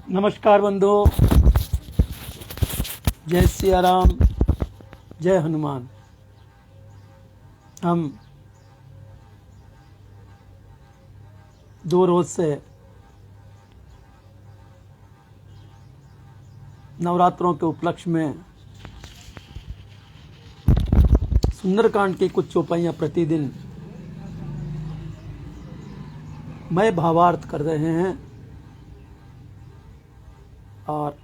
नमस्कार बंधु, जय सिया राम, जय हनुमान। हम 2 रोज से नवरात्रों के उपलक्ष्य में सुंदरकांड की कुछ चौपाइयाँ प्रतिदिन मैं भावार्थ कर रहे हैं और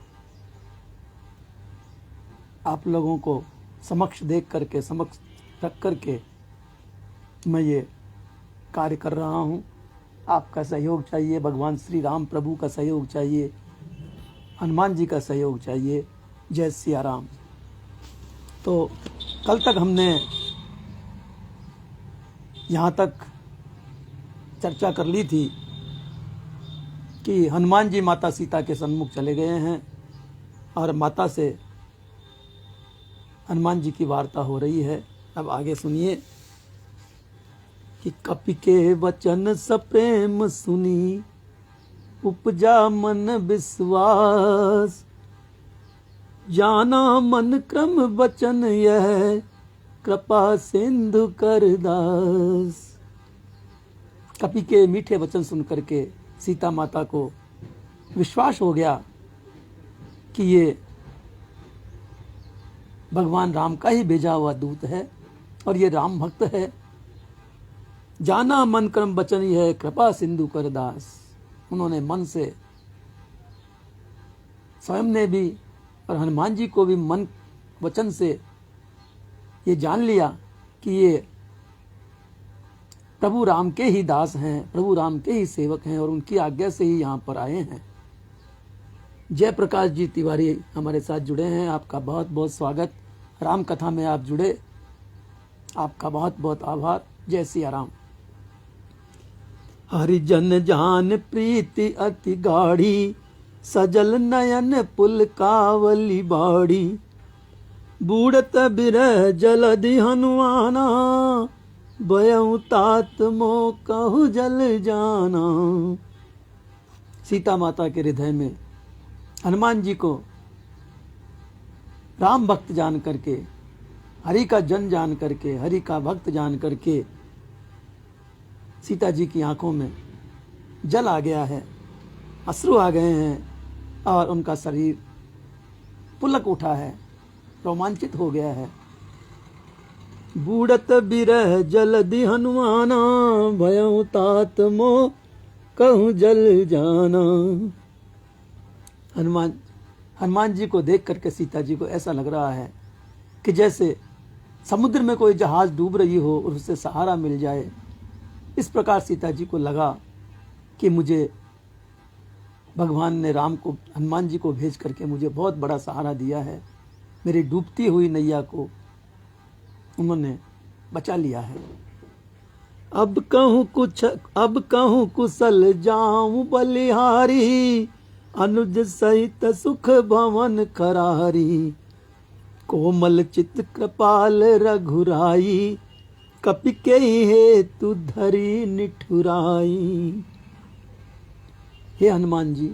आप लोगों को समक्ष रख करके मैं ये कार्य कर रहा हूँ। आपका सहयोग चाहिए, भगवान श्री राम प्रभु का सहयोग चाहिए, हनुमान जी का सहयोग चाहिए। जय सिया राम। तो कल तक हमने यहाँ तक चर्चा कर ली थी कि हनुमान जी माता सीता के सम्मुख चले गए हैं और माता से हनुमान जी की वार्ता हो रही है। अब आगे सुनिए कि कपि के वचन सप्रेम सुनी, उपजा मन विश्वास, जाना मन क्रम वचन यह, कृपा सिंधु कर दास। कपि के मीठे वचन सुन करके सीता माता को विश्वास हो गया कि ये भगवान राम का ही भेजा हुआ दूत है और ये राम भक्त है। जाना मन क्रम वचन है, कृपा सिंधु कर दास। उन्होंने मन से स्वयं ने भी और हनुमान जी को भी मन वचन से ये जान लिया कि ये प्रभु राम के ही दास हैं, प्रभु राम के ही सेवक हैं और उनकी आज्ञा से ही यहाँ पर आए हैं। जय प्रकाश जी तिवारी हमारे साथ जुड़े हैं, आपका बहुत बहुत स्वागत। राम कथा में आप जुड़े, आपका बहुत बहुत आभार। जय सिया राम। हरिजन जान प्रीति अति गाढ़ी, सजल नयन पुल कावली बाड़ी, बूढ़त बिरह जलधि हनुमाना, भयउ तात मोह कहु जल जाना। सीता माता के हृदय में हनुमान जी को राम भक्त जान करके, हरि का जन जान करके, हरि का भक्त जान करके सीता जी की आंखों में जल आ गया है, अश्रु आ गए हैं और उनका शरीर पुलक उठा है, रोमांचित हो गया है। बूढ़त बिरह जलधि हनुमाना, भयउ तात मोह कहूँ जल जाना। हनुमान जी को देख करके सीता जी को ऐसा लग रहा है कि जैसे समुद्र में कोई जहाज डूब रही हो और उससे सहारा मिल जाए। इस प्रकार सीता जी को लगा कि मुझे भगवान ने हनुमान जी को भेज करके मुझे बहुत बड़ा सहारा दिया है। मेरी डूबती हुई नैया को उन्होंने बचा लिया है। अब कहूँ कुशल जाऊं बलिहारी, अनुज सहित सुख भवन खरारी, कोमल चित कृपाल रघुराई, कपि के हेतु धरी निठुराई। हे हनुमान जी,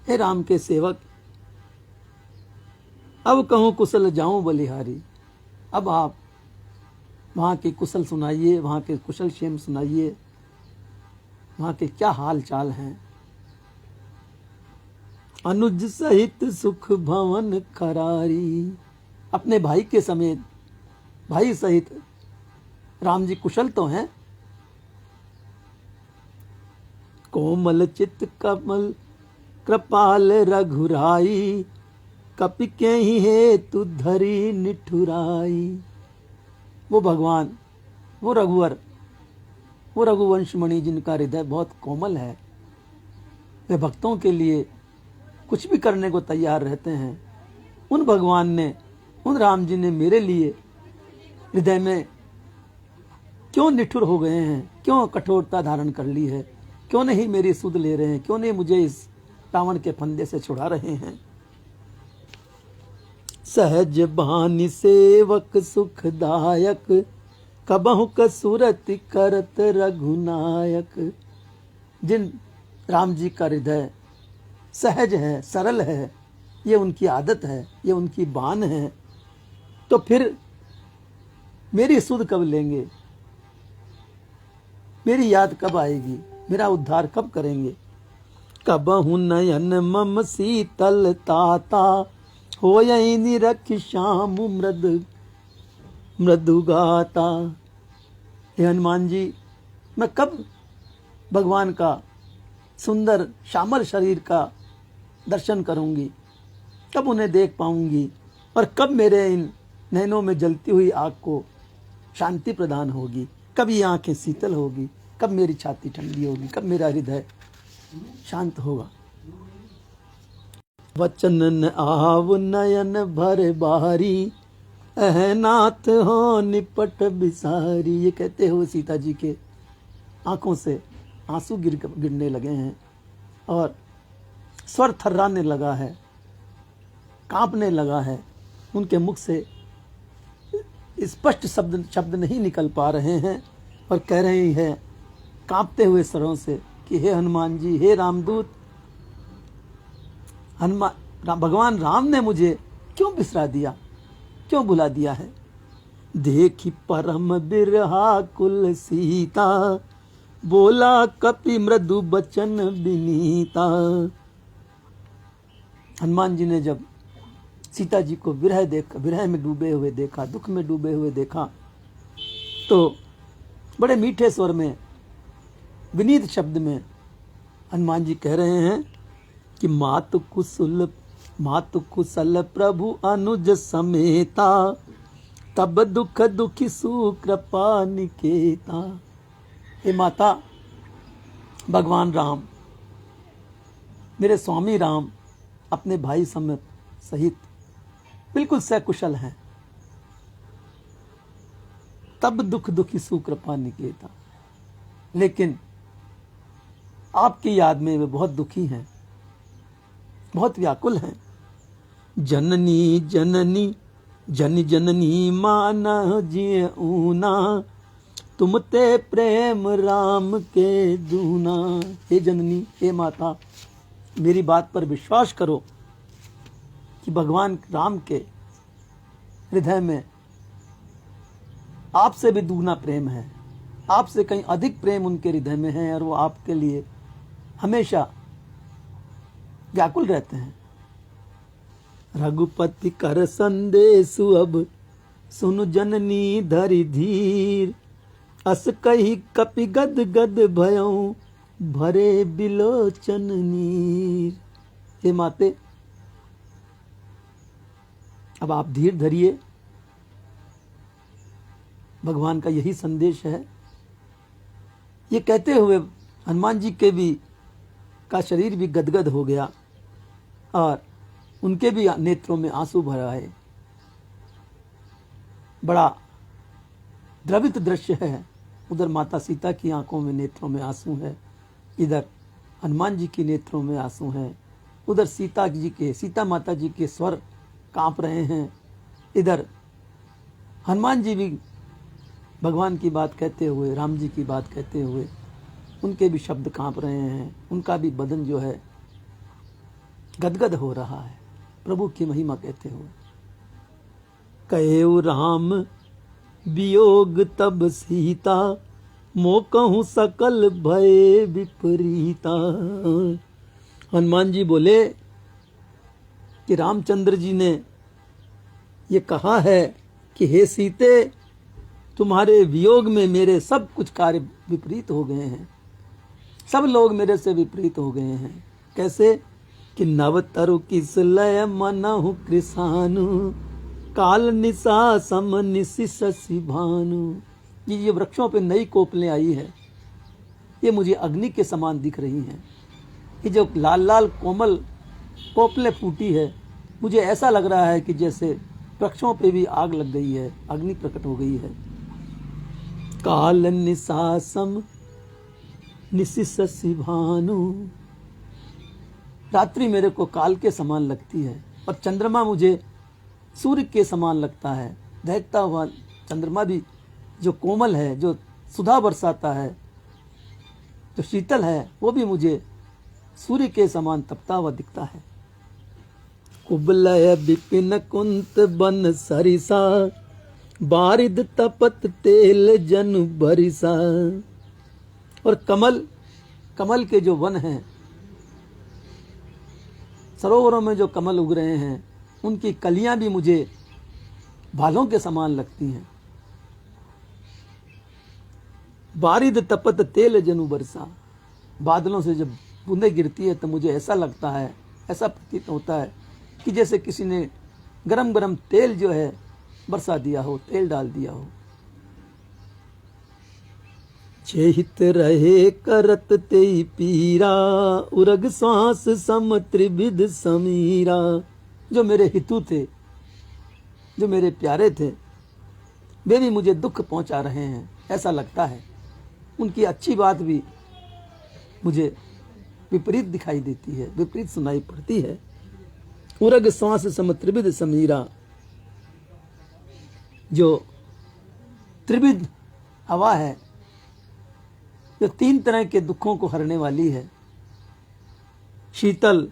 हे राम के सेवक, अब कहूँ कुशल जाऊं बलिहारी। अब आप वहाँ के कुशल सुनाइए, वहाँ के कुशल क्षेम सुनाइए, वहाँ के क्या हाल चाल हैं। अनुज सहित सुख भवन खरारी, अपने भाई के समेत, भाई सहित राम जी कुशल तो हैं। कोमल चित्त कमल कृपाल रघुराई, कपि के ही हेतु धरी निठुराई। वो भगवान, वो रघुवर, वो रघुवंश मणि जिनका हृदय बहुत कोमल है, वे भक्तों के लिए कुछ भी करने को तैयार रहते हैं। उन भगवान ने, उन राम जी ने मेरे लिए हृदय में क्यों निठुर हो गए हैं, क्यों कठोरता धारण कर ली है, क्यों नहीं मेरी सुध ले रहे हैं, क्यों नहीं मुझे इस रावण के फंदे से छुड़ा रहे हैं। सहज भानि सेवक सुखदायक, कबहु कसुरति करत रघुनायक। जिन राम जी का हृदय सहज है, सरल है, ये उनकी आदत है, ये उनकी बान है, तो फिर मेरी सुध कब लेंगे, मेरी याद कब आएगी, मेरा उद्धार कब करेंगे। कबहु नयन मम शीतल ताता, हो निरख श्याम मृदु गाता। हे हनुमान जी, मैं कब भगवान का सुंदर श्यामल शरीर का दर्शन करूंगी, कब उन्हें देख पाऊंगी, और कब मेरे इन नैनों में जलती हुई आग को शांति प्रदान होगी, कब ये आंखें शीतल होगी, कब मेरी छाती ठंडी होगी, कब मेरा हृदय शांत होगा। वचन आव नयन भर बारी, अहनाथ हो निपट बिसारी। ये कहते हुए सीता जी के आंखों से आंसू गिरने लगे हैं और स्वर थर्राने लगा है, कांपने लगा है। उनके मुख से स्पष्ट शब्द नहीं निकल पा रहे हैं और कह रहे हैं कांपते हुए स्वरों से कि हे हनुमान जी, हे रामदूत, भगवान राम ने मुझे क्यों बिसरा दिया, क्यों भुला दिया है। देखी परम बिरहा कुल सीता, बोला कपि मृदु बचन बिनीता। हनुमान जी ने जब सीता जी को विरह में डूबे हुए देखा, दुख में डूबे हुए देखा, तो बड़े मीठे स्वर में, विनीत शब्द में हनुमान जी कह रहे हैं कि मातु कुशल प्रभु अनुज समेता, तब दुख दुखी सुकृपा निकेता। हे माता, भगवान राम, मेरे स्वामी राम अपने भाई सहित बिल्कुल सकुशल हैं, तब दुख दुखी सुकृपा निकेता। लेकिन आपकी याद में वे बहुत दुखी हैं, बहुत व्याकुल हैं। जननी जननी जन जननी मान जिय ऊना, तुम ते प्रेम राम के दूना। हे जननी, हे माता, मेरी बात पर विश्वास करो कि भगवान राम के हृदय में आपसे भी दुगना प्रेम है, आपसे कहीं अधिक प्रेम उनके हृदय में है, और वो आपके लिए हमेशा व्याकुल रहते हैं। रघुपति कर संदेशु अब, सुनु जननी धरि धीर, अस कही कपि गद गद भयऊ, भरे बिलोचन नीर। हे माते, अब आप धीर धरिए, भगवान का यही संदेश है। ये कहते हुए हनुमान जी के भी का शरीर भी गदगद हो गया और उनके भी नेत्रों में आंसू भर आए। बड़ा द्रवित दृश्य है। उधर माता सीता की आंखों में, नेत्रों में आंसू है, इधर हनुमान जी की नेत्रों में आंसू हैं, उधर सीता माता जी के स्वर कांप रहे हैं, इधर हनुमान जी भी भगवान की बात कहते हुए, राम जी की बात कहते हुए, उनके भी शब्द कांप रहे हैं, उनका भी बदन जो है गदगद हो रहा है प्रभु की महिमा कहते हुए। कहेउ राम वियोग तब सीता, मोकहु सकल भय विपरीता। हनुमान जी बोले कि रामचंद्र जी ने ये कहा है कि हे सीते, तुम्हारे वियोग में मेरे सब कुछ कार्य विपरीत हो गए हैं, सब लोग मेरे से विपरीत हो गए हैं। कैसे कि नव तरु किस लय मनहु कृसानु, काल निशा सम निशि शशि भानु। ये वृक्षों पे नई कोपलें आई है, ये मुझे अग्नि के समान दिख रही हैं। ये जो लाल लाल कोमल कोपलें फूटी है, मुझे ऐसा लग रहा है कि जैसे वृक्षों पे भी आग लग गई है, अग्नि प्रकट हो गई है। काल निशासम निशि शशि भानु। रात्रि मेरे को काल के समान लगती है और चंद्रमा मुझे सूर्य के समान लगता है। दहकता हुआ चंद्रमा भी जो कोमल है, जो सुधा बरसाता है, जो शीतल है, वो भी मुझे सूर्य के समान तपता हुआ दिखता है। कुबलय विपिन कुंत बन सरिसा, बारिद तपत तेल जन बरिसा। और कमल, कमल के जो वन हैं, सरोवरों में जो कमल उग रहे हैं, उनकी कलियां भी मुझे भालों के समान लगती हैं। बारिद तपत तेल जनु बरसा, बादलों से जब बूंदें गिरती है तो मुझे ऐसा लगता है, ऐसा प्रतीत होता है कि जैसे किसी ने गरम गरम तेल जो है बरसा दिया हो, तेल डाल दिया हो। चेहित रहे करत तेई पीरा, उरग श्वास सम त्रिविध समीरा। जो मेरे हितु थे, जो मेरे प्यारे थे, वे भी मुझे दुख पहुंचा रहे हैं, ऐसा लगता है। उनकी अच्छी बात भी मुझे विपरीत दिखाई देती है, विपरीत सुनाई पड़ती है। उरग श्वास सम त्रिविध समीरा, जो त्रिविध हवा है, जो 3 तरह के दुखों को हरने वाली है, शीतल,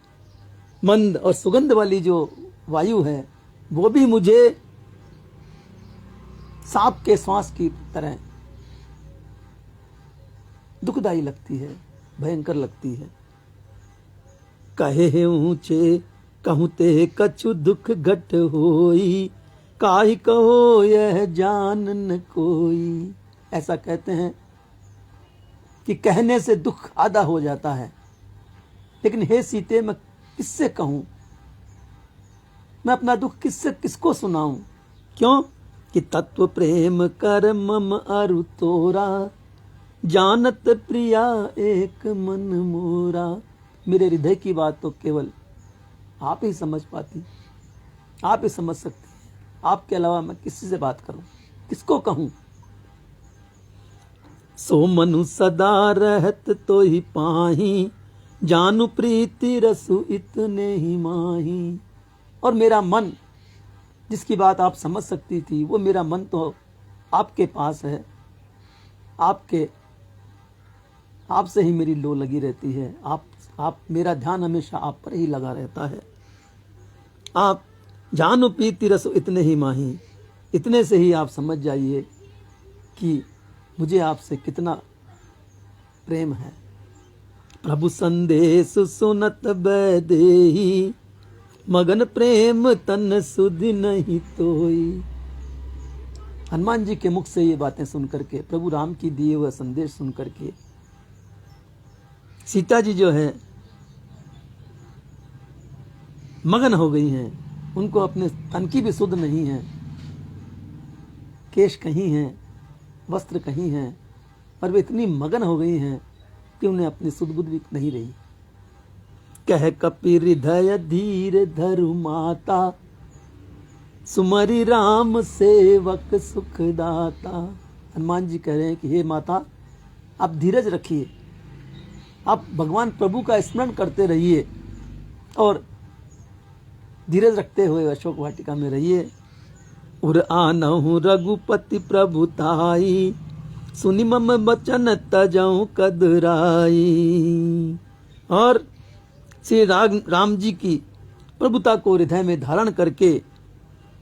मंद और सुगंध वाली जो वायु है, वो भी मुझे सांप के श्वास की तरह दुखदाई लगती है, भयंकर लगती है। कहे ऊंचे कहूँ ते कछु दुख घट होई, काहि कहो यह जान न कोई। ऐसा कहते हैं कि कहने से दुख आधा हो जाता है, लेकिन हे सीते, मैं किससे कहूं, मैं अपना दुख किसको सुनाऊं। क्यों कि तत्व प्रेम कर मम अरु तोरा, जानत प्रिया एक मन मोरा। मेरे हृदय की बात तो केवल आप ही समझ पाती, आप ही समझ सकती हैं। आपके अलावा मैं किसी से बात करूं, किसको कहूं। सो मनु सदा रहत तो ही पाही, जानु प्रीति रसु इतने ही माही। और मेरा मन, जिसकी बात आप समझ सकती थी, वो मेरा मन तो आपके पास है, आपसे ही मेरी लो लगी रहती है। आप मेरा ध्यान हमेशा आप पर ही लगा रहता है। आप जानु प्रीति रसु इतने ही माही, इतने से ही आप समझ जाइए कि मुझे आपसे कितना प्रेम है। प्रभु संदेश सुनत बैदेही, मगन प्रेम तन सुधि नहीं तोई। हनुमान जी के मुख से ये बातें सुनकर के, प्रभु राम की दिए हुए संदेश सुनकर के, सीता जी जो है मगन हो गई हैं। उनको अपने तन की भी सुध नहीं है, केश कहीं हैं, वस्त्र कहीं हैं, और वे इतनी मगन हो गई हैं कि उन्हें अपनी सुध बुध भी नहीं रही। कह कपि हृदय धीर धरु माता, सुमरि राम सेवक सुखदाता। हनुमान जी कह रहे हैं कि हे माता, आप धीरज रखिए, आप भगवान प्रभु का स्मरण करते रहिए और धीरज रखते हुए अशोक वाटिका में रहिए। उर आनहु रघुपति प्रभुताई, सुनि मम बचन तजऊ कदराई। और श्री राम जी की प्रभुता को हृदय में धारण करके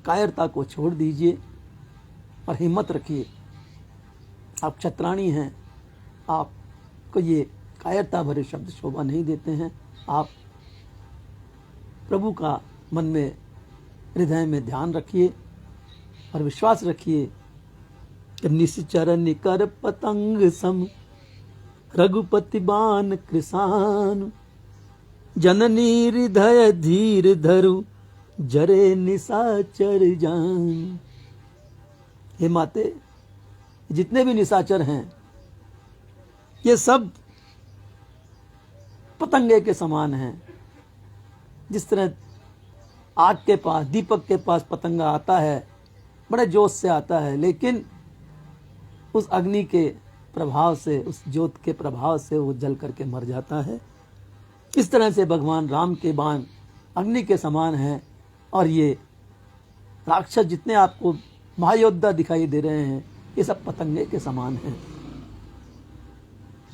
कायरता को छोड़ दीजिए और हिम्मत रखिए। आप क्षत्राणी हैं, आपको ये कायरता भरे शब्द शोभा नहीं देते हैं। आप प्रभु का मन में, हृदय में ध्यान रखिए और विश्वास रखिए कि निश्चर निकर पतंग सम, रघुपति बान कृसान। जननी हृदय धीर धरु, जरे निशाचर जान। हे माते, जितने भी निशाचर हैं, ये सब पतंगे के समान हैं। जिस तरह आग के पास, दीपक के पास पतंगा आता है, बड़े जोश से आता है, लेकिन उस अग्नि के प्रभाव से, उस ज्योत के प्रभाव से वो जल करके मर जाता है। इस तरह से भगवान राम के बाण अग्नि के समान हैं और ये राक्षस जितने आपको महायोद्धा दिखाई दे रहे हैं, ये सब पतंगे के समान हैं।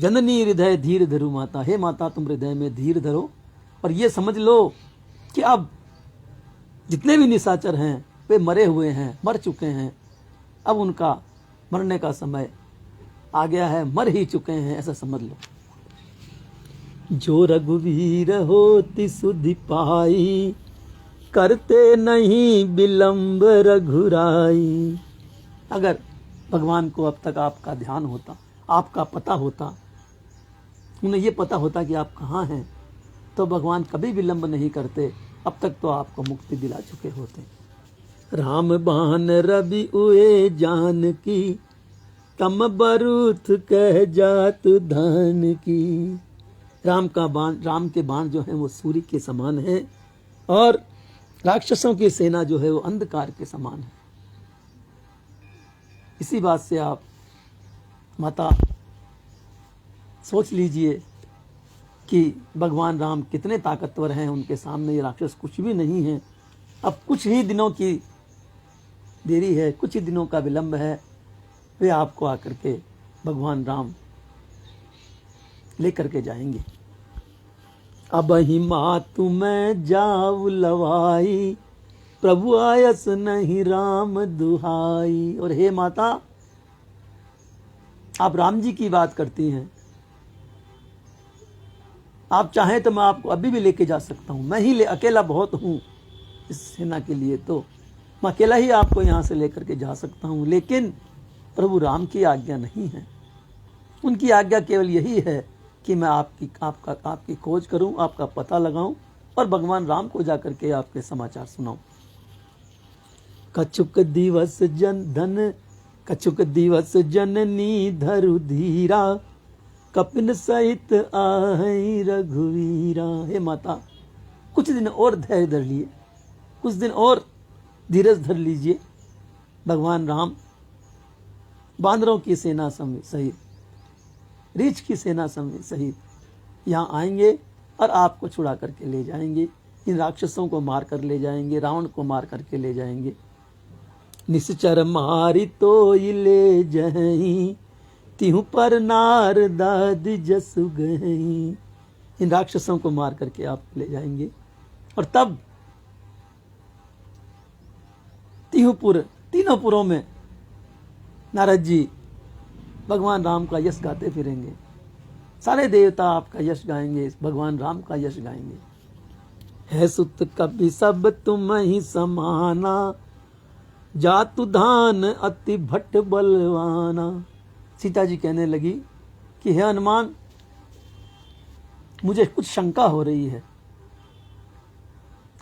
जननी हृदय धीर धरो माता, हे माता तुम हृदय में धीर धरो और ये समझ लो कि अब जितने भी निशाचर हैं वे मरे हुए हैं, मर चुके हैं, अब उनका मरने का समय आ गया है, मर ही चुके हैं, ऐसा समझ लो। जो रघुवीर होति सुधि पाई, करते नहीं विलंब रघुराई। अगर भगवान को अब तक आपका ध्यान होता, आपका पता होता, उन्हें ये पता होता कि आप कहाँ हैं, तो भगवान कभी विलंब नहीं करते, अब तक तो आपको मुक्ति दिला चुके होते। राम बान रवि उए जान की, कम बरूथ कह जात धान की। राम के बाण जो है वो सूर्य के समान है और राक्षसों की सेना जो है वो अंधकार के समान है। इसी बात से आप माता सोच लीजिए कि भगवान राम कितने ताकतवर हैं, उनके सामने ये राक्षस कुछ भी नहीं है। अब कुछ ही दिनों की देरी है, कुछ ही दिनों का विलंब है, वे आपको आकर के भगवान राम लेकर के जाएंगे। अब ही मातु मैं जाऊ लवाई, प्रभु आयस नहीं राम दुहाई। और हे माता, आप राम जी की बात करती हैं, आप चाहें तो मैं आपको अभी भी लेके जा सकता हूं, मैं ही अकेला बहुत हूं इस सेना के लिए, तो मैं अकेला ही आपको यहां से लेकर के जा सकता हूं। लेकिन प्रभु राम की आज्ञा नहीं है, उनकी आज्ञा केवल यही है कि मैं आपकी खोज करूं, आपका पता लगाऊं और भगवान राम को जाकर के आपके समाचार सुनाऊं। कछुक दिवस जननी धरु धीरा, कपिन सहित आहै रघुवीरा। हे माता, कुछ दिन और धैर्य धर लिए, कुछ दिन और धीरज धर लीजिए। भगवान राम बांदरों की सेना सहित, रीछ की सेना सहित यहाँ आएंगे और आपको छुड़ा करके ले जाएंगे, इन राक्षसों को मार कर ले जाएंगे, रावण को मार करके ले जाएंगे। निश्चर मारी तो ले जहीं, तिहु पर नार दाद जसु गहीं। इन राक्षसों को मार करके आप ले जाएंगे और तब तीनों पुरों में नारद जी भगवान राम का यश गाते फिरेंगे। सारे देवता आपका यश गाएंगे, भगवान राम का यश गाएंगे। है सुत कपि सब तुम ही समाना, जातु धान अति भट्ट बलवाना। सीता जी कहने लगी कि हे हनुमान, मुझे कुछ शंका हो रही है।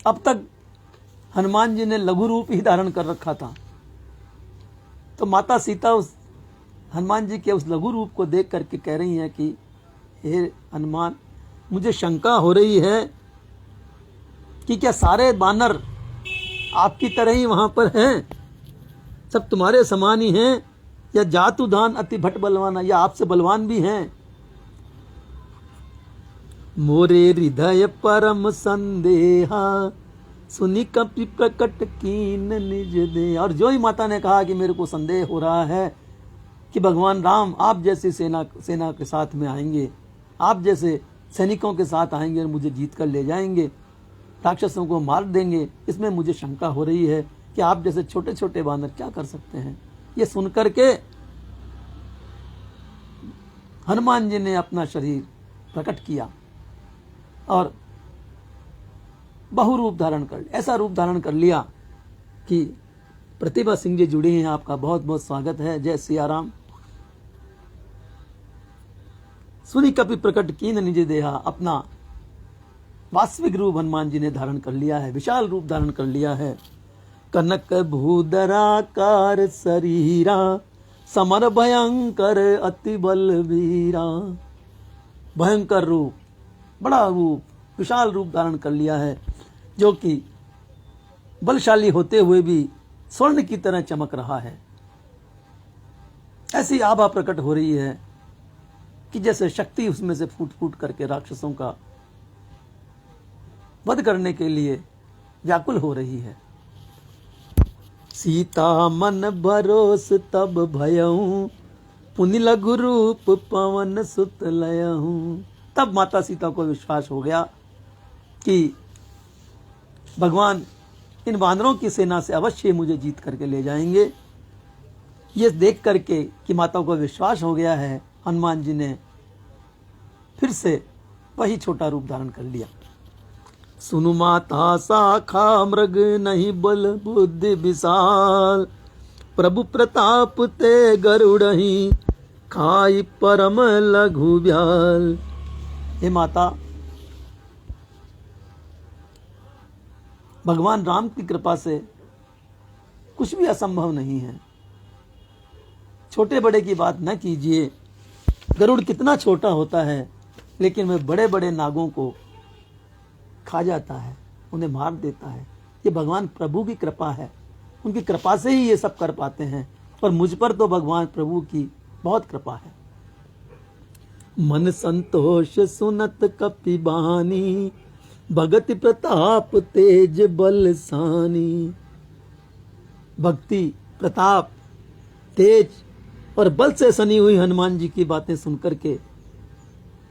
अब तक हनुमान जी ने लघु रूप ही धारण कर रखा था, तो माता सीता उस हनुमान जी के उस लघु रूप को देख करके कह रही हैं कि हे हनुमान, मुझे शंका हो रही है कि क्या सारे बानर आपकी तरह ही वहां पर हैं, सब तुम्हारे समान ही हैं, या जातु दान अति भट्ट बलवाना, या आपसे बलवान भी हैं। मोरे हृदय परम संदेहा, सुनी कपि प्रकट कीन निज दे। और जो ही माता ने कहा कि मेरे को संदेह हो रहा है कि भगवान राम आप जैसी सेना के साथ में आएंगे, आप जैसे सैनिकों के साथ आएंगे और मुझे जीत कर ले जाएंगे, राक्षसों को मार देंगे, इसमें मुझे शंका हो रही है कि आप जैसे छोटे छोटे बानर क्या कर सकते हैं। ये सुनकर के हनुमान जी ने अपना शरीर प्रकट किया और बहुरूप धारण कर, ऐसा रूप धारण कर लिया कि प्रतिभा सिंह जी जुड़ी हैं, आपका बहुत बहुत स्वागत है। जय सिया राम। सुनी कपि प्रकट कीन निज देहा, अपना वास्तविक रूप हनुमान जी ने धारण कर लिया है, विशाल रूप धारण कर लिया है। कनक भूधराकार शरीरा, समर भयंकर अति बलवीरा। भयंकर रूप, बड़ा रूप, विशाल रूप धारण कर लिया है, जो कि बलशाली होते हुए भी स्वर्ण की तरह चमक रहा है। ऐसी आभा प्रकट हो रही है कि जैसे शक्ति उसमें से फूट फूट करके राक्षसों का वध करने के लिए व्याकुल हो रही है। सीता मन भरोस तब भयऊ, पुनि लघु रूप पवन सुत लयहु। तब माता सीता को विश्वास हो गया कि भगवान इन वानरों की सेना से अवश्य मुझे जीत करके ले जाएंगे। ये देख करके कि माता को विश्वास हो गया है, हनुमान जी ने फिर से वही छोटा रूप धारण कर लिया। सुनु माता शाखा मृग नहीं बल बुद्धि विशाल, प्रभु प्रताप ते गरुड़हि खाई परम लघु ब्याल। हे माता, भगवान राम की कृपा से कुछ भी असंभव नहीं है। छोटे बड़े की बात न कीजिए। गरुड़ कितना छोटा होता है, लेकिन वह बड़े बड़े नागों को खा जाता है, उन्हें मार देता है। ये भगवान प्रभु की कृपा है, उनकी कृपा से ही ये सब कर पाते हैं। और मुझ पर तो भगवान प्रभु की बहुत कृपा है। मन संतोष सुनत कपि बानी, भगति प्रताप तेज बलसानी। भक्ति, प्रताप, तेज और बल से सनी हुई हनुमान जी की बातें सुनकर के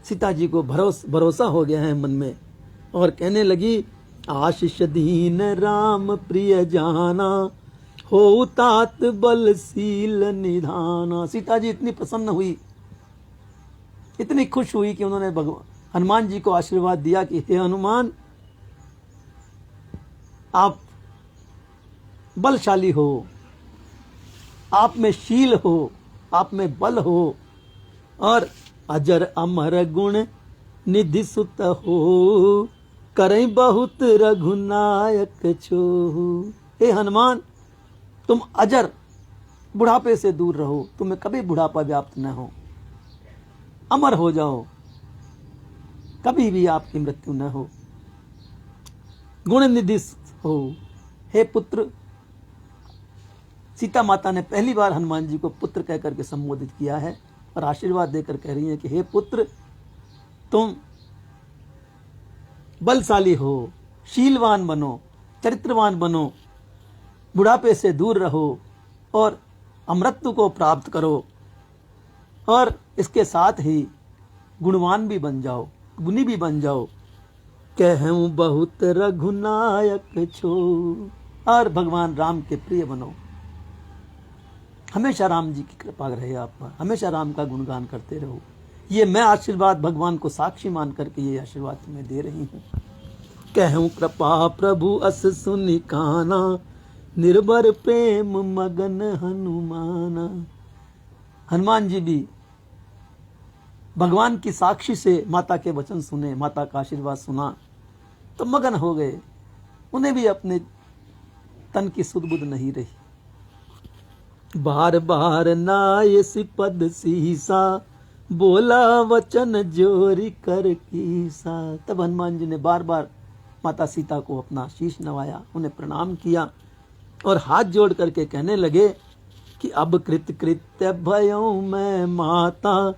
सीता जी को भरोसा हो गया है मन में, और कहने लगी, आशीष दीन राम प्रिय जाना, हो तात बलशील निधाना। सीता जी इतनी प्रसन्न हुई, इतनी खुश हुई कि उन्होंने भगवान हनुमान जी को आशीर्वाद दिया कि हे हनुमान, आप बलशाली हो, आप में शील हो, आप में बल हो, और अजर अमर गुण निधि सुत हो, करई बहुत रघुनायक छोहु। हे हनुमान, तुम अजर, बुढ़ापे से दूर रहो, तुम्हें कभी बुढ़ापा व्याप्त न हो, अमर हो जाओ, कभी भी आपकी मृत्यु न हो, गुण निधि हो। हे पुत्र, सीता माता ने पहली बार हनुमान जी को पुत्र कहकर के संबोधित किया है और आशीर्वाद देकर कह रही है कि हे पुत्र, तुम बलशाली हो, शीलवान बनो, चरित्रवान बनो, बुढ़ापे से दूर रहो और अमृत्यु को प्राप्त करो, और इसके साथ ही गुणवान भी बन जाओ, गुणी भी बन जाओ। कहूं बहुत रघुनायक छो, और भगवान राम के प्रिय बनो। हमेशा राम जी की कृपा रहे आप पर, हमेशा राम का गुणगान करते रहो। ये मैं आशीर्वाद भगवान को साक्षी मान करके ये आशीर्वाद तुम्हें दे रही हूँ। कहूं कृपा प्रभु अस सुनि काना, निर्भर प्रेम मगन हनुमाना। हनुमान जी भी भगवान की साक्षी से माता के वचन सुने, माता का आशीर्वाद सुना तो मगन हो गए। उन्हें भी अपने तन की सुध बुध नहीं रही। बार बार नाय सिपद सीसा, बोला वचन जोरी कर कीसा। तब हनुमान जी ने बार बार माता सीता को अपना शीश नवाया, उन्हें प्रणाम किया और हाथ जोड़ करके कहने लगे कि अब कृत कृत्य भयों मैं माता,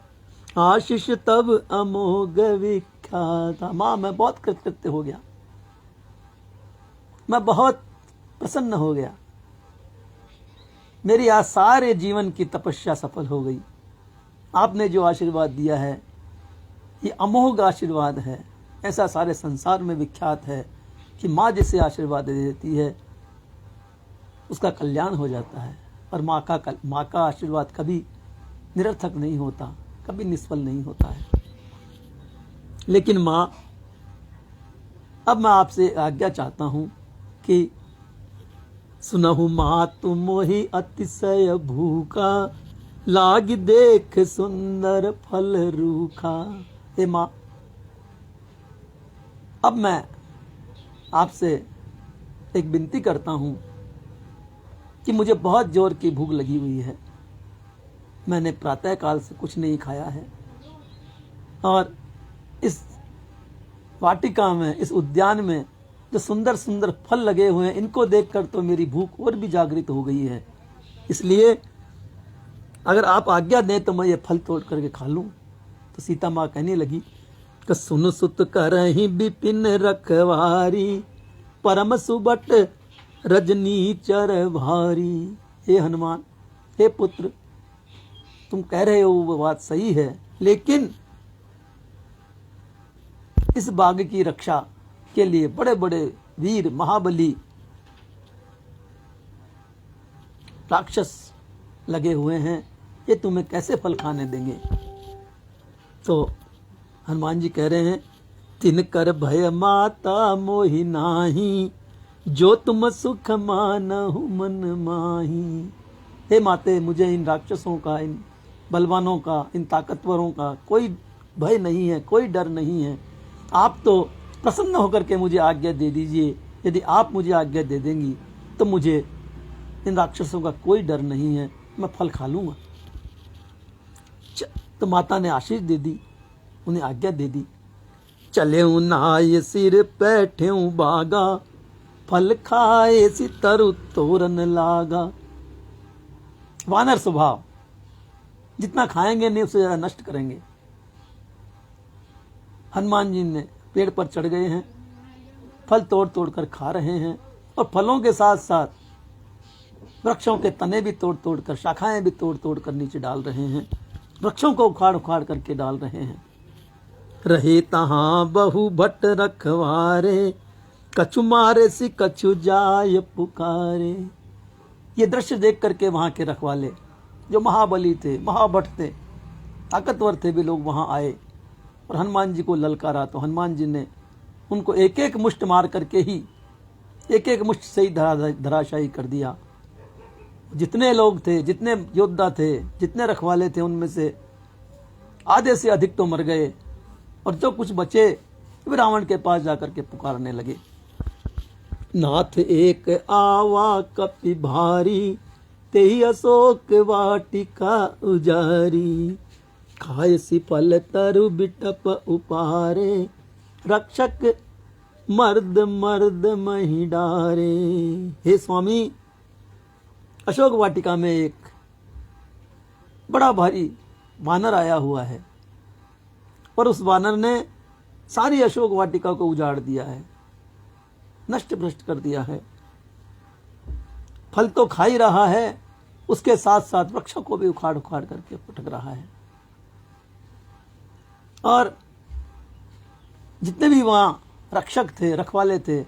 आशीष तब अमोघ विख्याता। माँ, मैं बहुत कृतकृत्य हो गया, मैं बहुत प्रसन्न हो गया, मेरी आज सारे जीवन की तपस्या सफल हो गई। आपने जो आशीर्वाद दिया है ये अमोघ आशीर्वाद है, ऐसा सारे संसार में विख्यात है कि माँ जिसे आशीर्वाद दे देती है उसका कल्याण हो जाता है। और माँ का आशीर्वाद कभी निरर्थक नहीं होता, कभी निष्फल नहीं होता है। लेकिन माँ, अब मैं आपसे आज्ञा चाहता हूं कि सुनहु मातु मोहि अतिशय भूखा, लाग देख सुंदर फल रूखा। हे माँ, अब मैं आपसे एक विनती करता हूं कि मुझे बहुत जोर की भूख लगी हुई है। मैंने प्रातः काल से कुछ नहीं खाया है और इस वाटिका में, इस उद्यान में जो सुंदर सुंदर फल लगे हुए हैं, इनको देखकर तो मेरी भूख और भी जागृत हो गई है। इसलिए अगर आप आज्ञा दें तो मैं ये फल तोड़ करके खा लूं। तो सीता माँ कहने लगी कि सुन सुत करहि बिपिन रखवारी, परम सुबट रजनी चर भारी। हे हनुमान, हे पुत्र, तुम कह रहे हो वो बात सही है, लेकिन इस बाग की रक्षा के लिए बड़े बड़े वीर महाबली राक्षस लगे हुए हैं, ये तुम्हें कैसे फल खाने देंगे। तो हनुमान जी कह रहे हैं, तिनकर भय माता मोहि नाही, जो तुम सुख मानहु मन माही। हे माते, मुझे इन राक्षसों का, इन बलवानों का, इन ताकतवरों का कोई भय नहीं है, कोई डर नहीं है। आप तो प्रसन्न होकर के मुझे आज्ञा दे दीजिए। यदि आप मुझे आज्ञा दे देंगी तो मुझे इन राक्षसों का कोई डर नहीं है, मैं फल खा लूंगा। तो माता ने आशीष दे दी, उन्हें आज्ञा दे दी। चले नाय सिर बैठे बागा, फल खाए सी तरु तोरन लागा। वानर स्वभाव, जितना खाएंगे नहीं उससे ज्यादा नष्ट करेंगे। हनुमान जी ने पेड़ पर चढ़ गए हैं, फल तोड़ तोड़ कर खा रहे हैं, और फलों के साथ साथ वृक्षों के तने भी तोड़ तोड़ कर, शाखाएं भी तोड़ तोड़ कर नीचे डाल रहे हैं, वृक्षों को उखाड़ उखाड़ करके डाल रहे हैं। रहे तहां बहु भट्ट रखवारे, कछु मारे सी कछु जाय पुकारे। ये दृश्य देख करके वहां के रखवाले, जो महाबली थे, महाभट्ट थे, ताकतवर थे, भी लोग वहां आए और हनुमान जी को ललकारा। तो हनुमान जी ने उनको एक एक मुष्ट मार करके ही, एक एक मुष्ट से ही धराशायी कर दिया। जितने लोग थे, जितने योद्धा थे, जितने रखवाले थे, उनमें से आधे से अधिक तो मर गए, और जो कुछ बचे वे रावण के पास जाकर के पुकारने लगे। नाथ एक आवा कपि भारी, तेहि अशोक वाटिका उजारी। खाए सी फल तरु बिटप उपारे, रक्षक मर्द मर्द मही डारे। हे स्वामी, अशोक वाटिका में एक बड़ा भारी वानर आया हुआ है, और उस वानर ने सारी अशोक वाटिका को उजाड़ दिया है, नष्ट भ्रष्ट कर दिया है। फल तो खा ही रहा है, उसके साथ साथ वृक्षों को भी उखाड़ उखाड़ करके पटक रहा है। और जितने भी वहां रक्षक थे, रखवाले थे,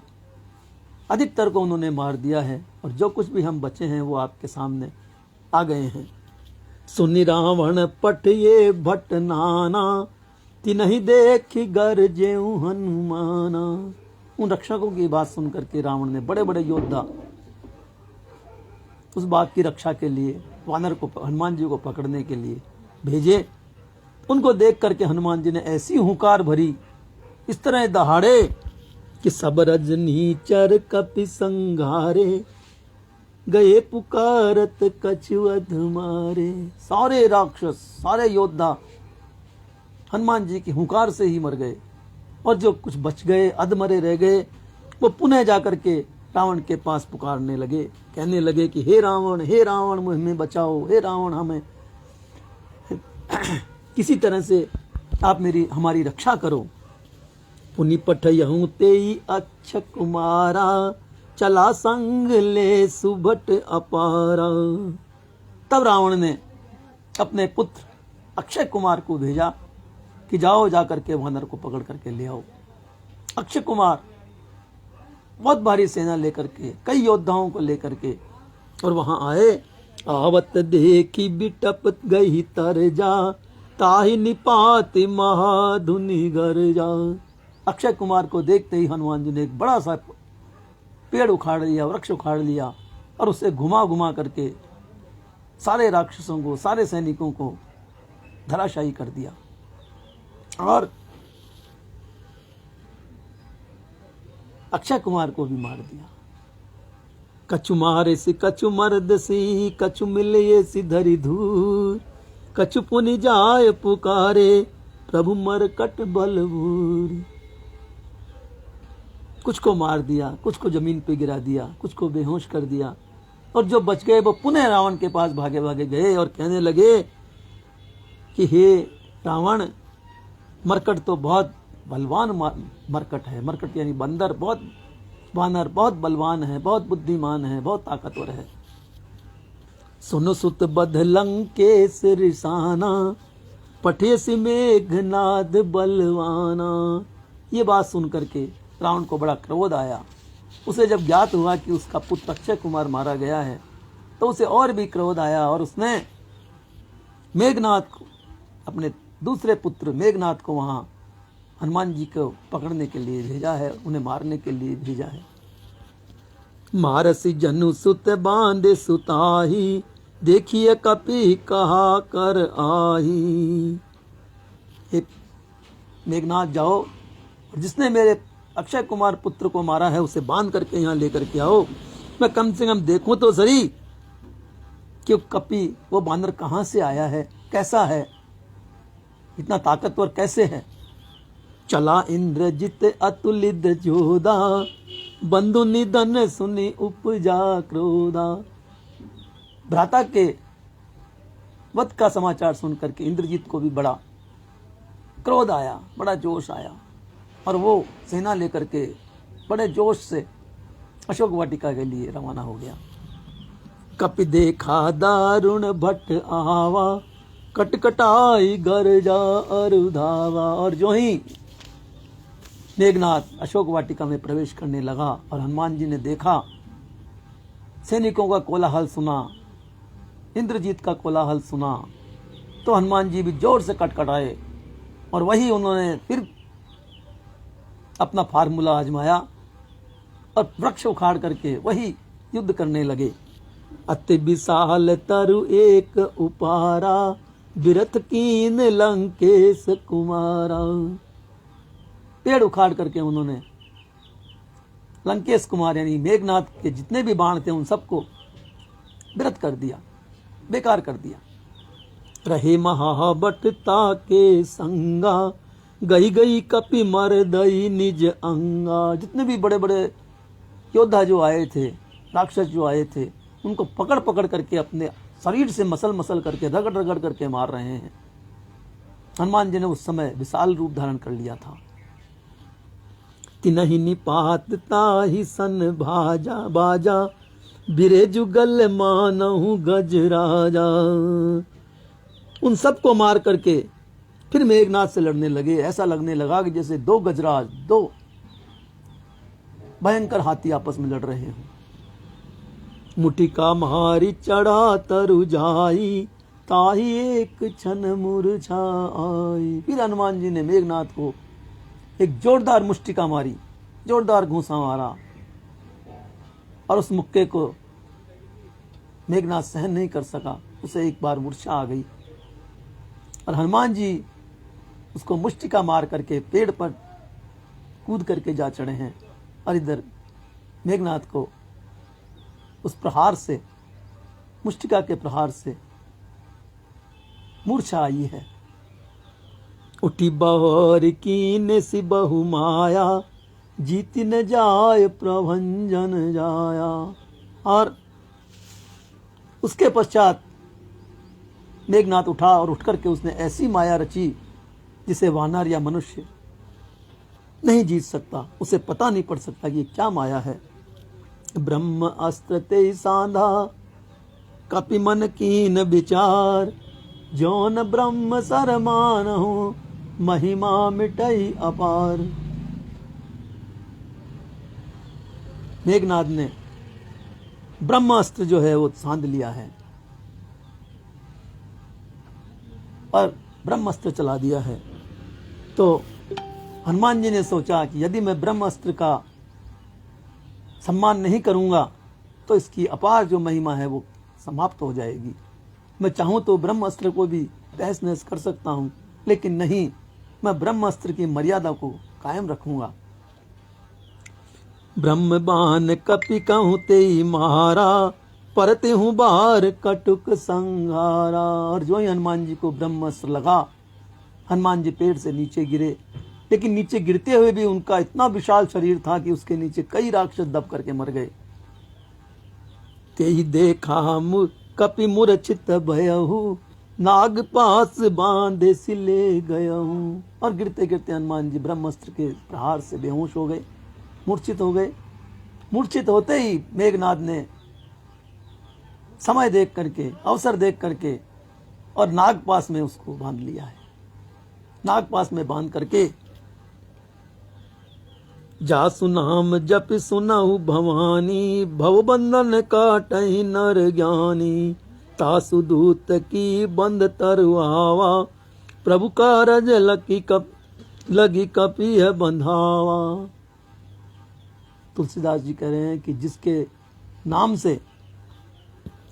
अधिकतर को उन्होंने मार दिया है, और जो कुछ भी हम बचे हैं वो आपके सामने आ गए हैं। सुनि रावण पट ये भट नाना, तिनहि देखि गरजेउ हनुमाना। उन रक्षकों की बात सुनकर के रावण ने बड़े बड़े योद्धा उस बाग की रक्षा के लिए वानर को, हनुमान जी को पकड़ने के लिए भेजे। उनको देख करके हनुमान जी ने ऐसी हुंकार भरी, इस तरह दहाड़े कि सब रजनीचर कपि संघारे, गए पुकारत कछु अधमारे। सारे राक्षस, सारे योद्धा हनुमान जी की हुंकार से ही मर गए, और जो कुछ बच गए, अधमरे रह गए, वो पुनः जाकर के रावण के पास पुकारने लगे, कहने लगे कि हे रावण हमें बचाओ, हे रावण हमें किसी तरह से आप हमारी रक्षा करो। पुनि पठयहूँ तेई अक्ष कुमारा, चला संग ले सुभट अपारा। तब रावण ने अपने पुत्र अक्षय कुमार को भेजा कि जाओ जाकर के वानर को पकड़ करके ले आओ। अक्षय कुमार बहुत भारी सेना लेकर के, कई योद्धाओं को लेकर के, और वहां आए। आवत देखी बिटप गई तर जा, ताहि निपाति महाधुनि गर जा। अक्षय कुमार को देखते ही हनुमान जी ने एक बड़ा सा पेड़ उखाड़ लिया, वृक्ष उखाड़ लिया, और उसे घुमा घुमा करके सारे राक्षसों को, सारे सैनिकों को धराशायी कर दिया। और अक्षय कुमार को भी मार दिया। कछु मारे सी कछु मर्द सी, कछु मिले सी धरी धूर, कछु पुनि जाय पुकारे, प्रभु मरकट बलबूर। कुछ को मार दिया, कुछ को जमीन पे गिरा दिया, कुछ को बेहोश कर दिया, और जो बच गए वो पुनः रावण के पास भागे भागे गए और कहने लगे कि हे रावण, मरकट तो बहुत बलवान मरकट है। मरकट यानी बंदर, वानर बहुत बलवान है, बहुत बुद्धिमान है, बहुत ताकतवर है। सुन सुत बध लंकेश रिसाना, पठेस मेघनाद बलवाना। ये बात सुन करके रावण को बड़ा क्रोध आया। उसे जब ज्ञात हुआ कि उसका पुत्र अक्षय कुमार मारा गया है तो उसे और भी क्रोध आया और उसने मेघनाथ को, अपने दूसरे पुत्र मेघनाथ को वहां हनुमान जी को पकड़ने के लिए भेजा है, उन्हें मारने के लिए भेजा है। मारसी जनु सुत बांधे सुताही, देखिए कपि कहा कर आही। हे मेघनाथ जाओ, और जिसने मेरे अक्षय कुमार पुत्र को मारा है उसे बांध करके यहाँ लेकर के आओ, मैं कम से कम देखूं तो सही कि कपि वो बांदर कहाँ से आया है, कैसा है, इतना ताकतवर कैसे है। चला इंद्रजित अतुलित जोधा, बंधु निधन सुनी उपजा क्रोधा। भ्राता के वध का समाचार सुनकर के इंद्रजीत को भी बड़ा क्रोध आया, बड़ा जोश आया और वो सेना लेकर के बड़े जोश से अशोक वाटिका के लिए रवाना हो गया। कपि देखा दारुण भट्ट आवा, कटकटाई गरजा अरुधावा। और जो ही मेघनाथ अशोक वाटिका में प्रवेश करने लगा और हनुमान जी ने देखा, सैनिकों का कोलाहल सुना, इंद्रजीत का कोलाहल सुना, तो हनुमान जी भी जोर से कटकटाए और वही उन्होंने फिर अपना फार्मूला आजमाया और वृक्ष उखाड़ करके वही युद्ध करने लगे। अति विशाल तरु एक उपारा, बिरथ कीन लंकेश कुमारा। पेड़ उखाड़ करके उन्होंने लंकेश कुमार यानी मेघनाथ के जितने भी बाण थे उन सबको विरथ कर दिया, बेकार कर दिया। रहे महाबटता के संगा, गई गई कपि मर दई निज अंगा। जितने भी बड़े बड़े योद्धा जो आए थे, राक्षस जो आए थे, उनको पकड़ पकड़ करके अपने शरीर से मसल मसल करके रगड़ रगड़ करके मार रहे हैं। हनुमान जी ने उस समय विशाल रूप धारण कर लिया था। तिनहि निपात ताहि सन भाजा बाजा, बिरे जुगल मानहु गजराजा। उन सबको मार करके फिर मेघनाथ से लड़ने लगे। ऐसा लगने लगा कि जैसे दो गजराज, दो भयंकर हाथी आपस में लड़ रहे हों। मुटिका मारी चढ़ा तरु जाई, ताही एक क्षण मूर्छा आई। फिर हनुमान जी ने मेघनाथ को एक जोरदार मुष्टिका मारी, जोरदार घूंसा मारा और उस मुक्के को मेघनाथ सहन नहीं कर सका, उसे एक बार मूर्छा आ गई और हनुमान जी उसको मुष्टिका मार करके पेड़ पर कूद करके जा चढ़े हैं और इधर मेघनाथ को उस प्रहार से, मुष्टिका के प्रहार से मूर्छा आई है। उठी बहर कीन सी बहु माया, जीत न जाय प्रभंजन जाया। और उसके पश्चात मेघनाथ उठा और उठ करके उसने ऐसी माया रची जिसे वानर या मनुष्य नहीं जीत सकता, उसे पता नहीं पड़ सकता कि ये क्या माया है। ब्रह्म अस्त्र ते सांधा, कपि मन कीन विचार, जौन ब्रह्म सरमान हो, महिमा मिटई अपार। मेघनाथ ने ब्रह्मास्त्र जो है वो सांध लिया है और ब्रह्मास्त्र चला दिया है। तो हनुमान जी ने सोचा कि यदि मैं ब्रह्मास्त्र का सम्मान नहीं करूंगा तो इसकी अपार जो महिमा है वो समाप्त हो जाएगी। मैं चाहूं तो ब्रह्मास्त्र को भी तहस नहस कर सकता हूं, लेकिन नहीं, मैं ब्रह्मास्त्र की मर्यादा को कायम रखूंगा। ब्रह्म बाण कपि कहूं ते मारा, परते हूं बार कटुक संहारा। और जो ही हनुमान जी को ब्रह्मास्त्र लगा, हनुमान जी पेड़ से नीचे गिरे, लेकिन नीचे गिरते हुए भी उनका इतना विशाल शरीर था कि उसके नीचे कई राक्षस दब करके मर गए। तेहि देखा कपि मूर्छित भयहु, नाग पास बांधे सिले गयहु। और गिरते गिरते हनुमान जी ब्रह्मास्त्र के प्रहार से बेहोश हो गए, मूर्छित हो गए। मूर्छित होते ही मेघनाथ ने समय देख करके, अवसर देख करके और नागपास में उसको बांध लिया है। नागपास में बांध करके जा सुनाम जप सुनाऊ भवानी, भव बंधन काटहि नर ज्ञानी। तासु दूत की बंद तरुआवा, प्रभु कारज लगी कपि है बंधावा। तुलसीदास जी कह रहे हैं कि जिसके नाम से,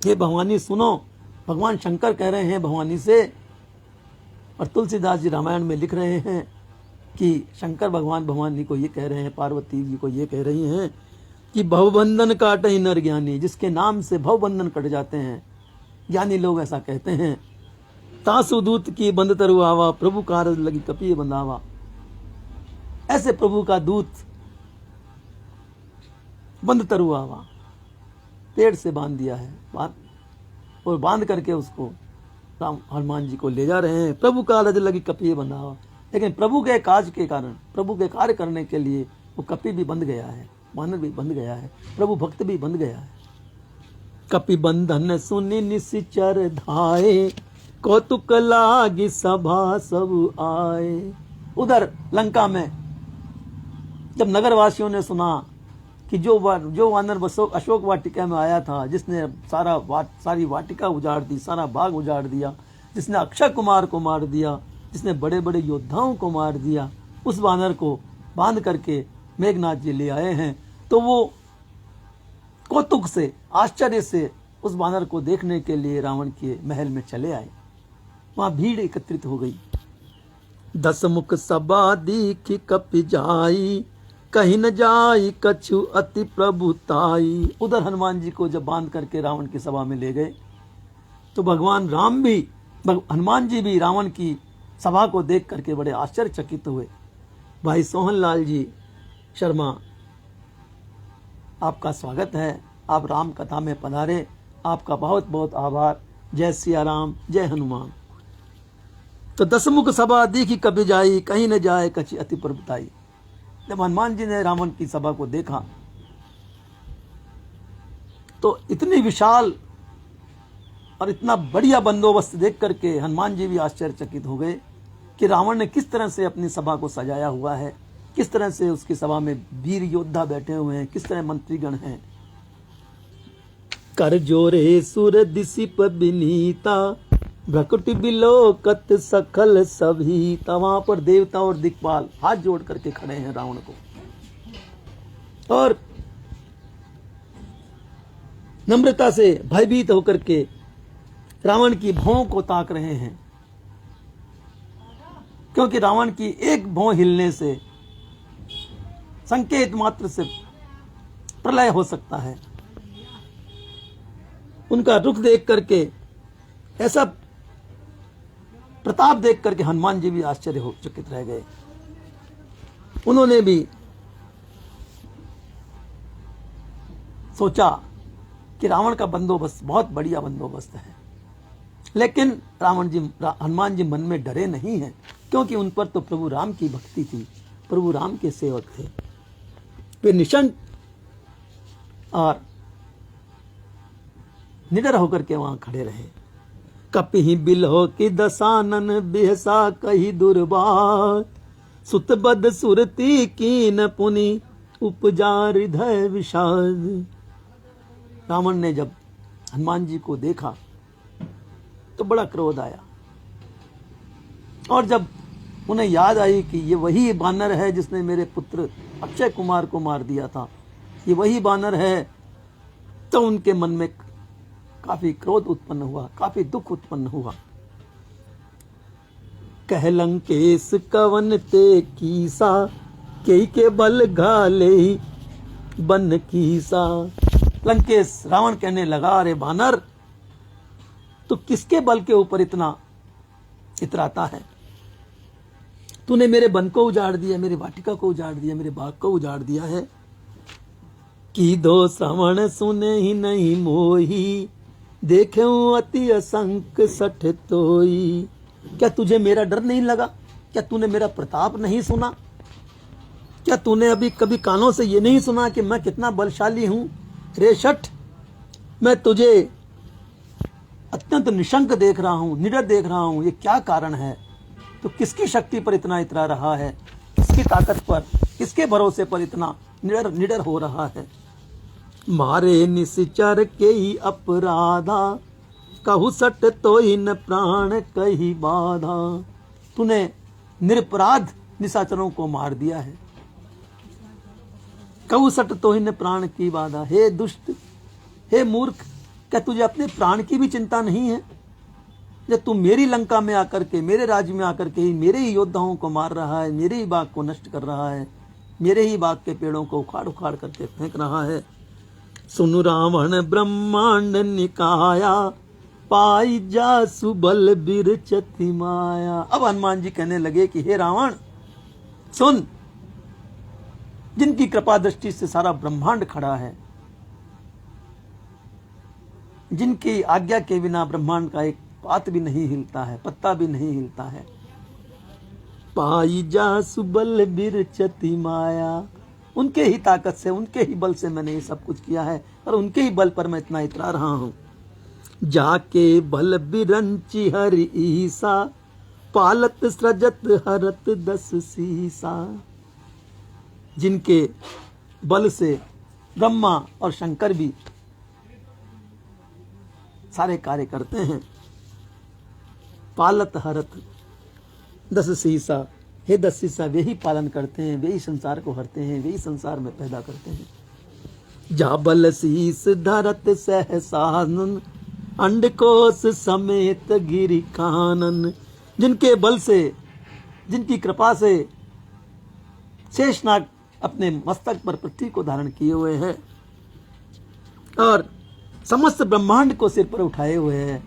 हे भवानी सुनो, भगवान शंकर कह रहे हैं भवानी से, और तुलसीदास जी रामायण में लिख रहे हैं कि शंकर भगवान भवानी को ये कह रहे हैं, पार्वती जी को ये कह रही हैं कि भवबंधन काटहि नर ज्ञानी, जिसके नाम से भवबंधन कट जाते हैं, ज्ञानी लोग ऐसा कहते हैं। तासु दूत की बंद तरुआवा, प्रभु कारज लगी कपि बंधावा। ऐसे प्रभु का दूत बंद तरुआवा, पेड़ से बांध दिया है, और बांध करके उसको राम हनुमान जी को ले जा रहे हैं। प्रभु कारज लगी कपि बंधावा, लेकिन प्रभु के काज के कारण, प्रभु के कार्य करने के लिए वो कपि भी बंध गया है, वानर भी बंध गया है, प्रभु भक्त भी बंध गया है। कपि बंधन सुनि निश्चर धाये, कौतुक लागी सभा सब आए। उधर लंका में जब नगरवासियों ने सुना कि जो वानर अशोक वाटिका में आया था, जिसने सारी वाटिका उजाड़ दी, सारा बाग उजाड़ दिया, जिसने अक्षय कुमार को मार दिया, जिसने बड़े बड़े योद्धाओं को मार दिया, उस वानर को बांध करके मेघनाथ जी ले आए हैं। तो वो कौतुक से, आश्चर्य से उस वानर को देखने के लिए रावण के महल में चले आए। वहां भीड़ एकत्रित हो गई। 10 मुख सभा दीखि कपि जाई, कहीं न जाई कछु अति प्रभुताई। उधर हनुमान जी को जब बांध करके रावण की सभा में ले गए तो भगवान राम भी, हनुमान जी भी रावण की सभा को देख करके बड़े आश्चर्यचकित हुए। भाई सोहनलाल जी शर्मा, आपका स्वागत है, आप राम कथा में पधारे, आपका बहुत बहुत आभार। जय सिया राम, जय हनुमान। तो 10 मुख सभा दीखि कपि जाई, कहीं न जाए कछु अति प्रभुताई। जब हनुमान जी ने रावण की सभा को देखा तो इतनी विशाल और इतना बढ़िया बंदोबस्त देख करके हनुमान जी भी आश्चर्यचकित हो गए कि रावण ने किस तरह से अपनी सभा को सजाया हुआ है, किस तरह से उसकी सभा में वीर योद्धा बैठे हुए हैं, किस तरह मंत्रीगण हैं। कर जोरे सुर दिसिप बिनीता, भ्रकुटि बिलोकत सकल सभीता। वहां पर देवता और दिक्पाल हाथ जोड़ करके खड़े हैं रावण को, और नम्रता से भयभीत होकर के रावण की भौं को ताक रहे हैं, क्योंकि रावण की एक भौं हिलने से, संकेत मात्र से प्रलय हो सकता है। उनका रुख देख करके, ऐसा प्रताप देख करके हनुमान जी भी आश्चर्य हो चकित रह गए। उन्होंने भी सोचा कि रावण का बंदोबस्त बहुत बढ़िया बंदोबस्त है, लेकिन हनुमान जी मन में डरे नहीं हैं, क्योंकि उन पर तो प्रभु राम की भक्ति थी, प्रभु राम के सेवक थे। वे निशंक और निडर होकर के वहां खड़े रहे। कपिहि बिलहो की दसानन बिहसा कही दुर्बार, सुत बद सुरती कीन पुनि उपजा हृदय विषाद। रावण ने जब हनुमान जी को देखा तो बड़ा क्रोध आया, और जब उन्हें याद आई कि ये वही बानर है जिसने मेरे पुत्र अक्षय कुमार को मार दिया था, ये वही बानर है, तो उनके मन में काफी क्रोध उत्पन्न हुआ, काफी दुख उत्पन्न हुआ। कह लंकेश कवन ते कीसा, के बल घाले बन कीसा। लंकेश, रावण कहने लगा, अरे बानर, तो किसके बल के ऊपर इतना इतराता है? तूने मेरे वन को उजाड़ दिया, मेरी वाटिका को उजाड़ दिया, मेरे बाग को उजाड़ दिया है। की दो श्रवण सुने ही नहीं मोही, देखे अति असंक सठ तोई। क्या तुझे मेरा डर नहीं लगा? क्या तूने मेरा प्रताप नहीं सुना? क्या तूने अभी कभी कानों से ये नहीं सुना कि मैं कितना बलशाली हूं? रे शठ, मैं तुझे अत्यंत निशंक देख रहा हूं, निडर देख रहा हूं, ये क्या कारण है? तो किसकी शक्ति पर इतना इतरा रहा है? किसकी ताकत पर, किसके भरोसे पर इतना निडर निडर हो रहा है? मारे निश्चर के ही अपराधा, कहु सट तो इन प्राण कही बाधा। तूने निरपराध निशाचरों को मार दिया है। कहु सट तो इन प्राण की बाधा। हे दुष्ट, हे मूर्ख, क्या तुझे अपने प्राण की भी चिंता नहीं है? जब तू मेरी लंका में आकर के, मेरे राज्य में आकर के ही मेरे ही योद्धाओं को मार रहा है, मेरे ही बाग को नष्ट कर रहा है, मेरे ही बाग के पेड़ों को उखाड़ उखाड़ करके फेंक रहा है। सुनु रावण ब्रह्मांड निकाया, पाई जा सुबल बिरचति माया। अब हनुमान जी कहने लगे कि हे रावण सुन, जिनकी कृपा दृष्टि से सारा ब्रह्मांड खड़ा है, जिनकी आज्ञा के बिना ब्रह्मांड का एक पात भी नहीं हिलता है, पत्ता भी नहीं हिलता है। पाई जा सुबल बिरचति माया, उनके ही ताकत से, उनके ही बल से मैंने ये सब कुछ किया है और उनके ही बल पर मैं इतना इतरा रहा हूं। जाके बल बिरंची हरि ईसा, पालत सृजत हरत 10 सीसा। जिनके बल से ब्रह्मा और शंकर भी सारे कार्य करते हैं। पालत हरत 10 सीसा, हे 10 सीसा वे ही पालन करते हैं, वे ही संसार को हरते हैं, वे ही संसार में पैदा करते हैं। जा बल शीस धरत सहसानन, अंडकोश समेत गिरि कानन। जिनके बल से, जिनकी कृपा से शेषनाग अपने मस्तक पर पृथ्वी को धारण किए हुए हैं और समस्त ब्रह्मांड को सिर पर उठाए हुए हैं,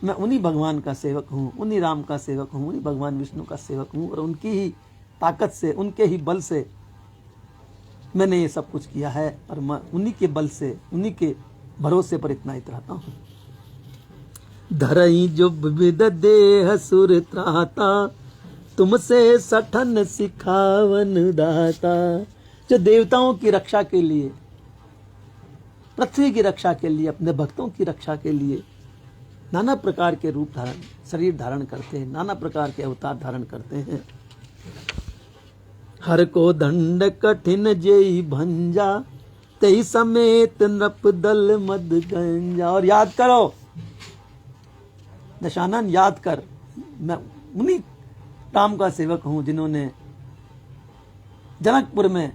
मैं उन्हीं भगवान का सेवक हूँ, उन्हीं राम का सेवक हूँ, उन्हीं भगवान विष्णु का सेवक हूँ और उनकी ही ताकत से, उनके ही बल से मैंने ये सब कुछ किया है और मैं उन्हीं के बल से, उन्हीं के भरोसे पर इतना इतराता हूँ। धरई जो विविध देह सुर त्राता, तुमसे सठन सिखावन दाता। जो देवताओं की रक्षा के लिए, पृथ्वी की रक्षा के लिए, अपने भक्तों की रक्षा के लिए नाना प्रकार के रूप धारण, शरीर धारण करते हैं, नाना प्रकार के अवतार धारण करते हैं। हर को दंड कठिन जेई भंजा, तेई समेत नृप दल मद गंजा। और याद करो दशानन, याद कर, मैं उन्हीं राम का सेवक हूं जिन्होंने जनकपुर में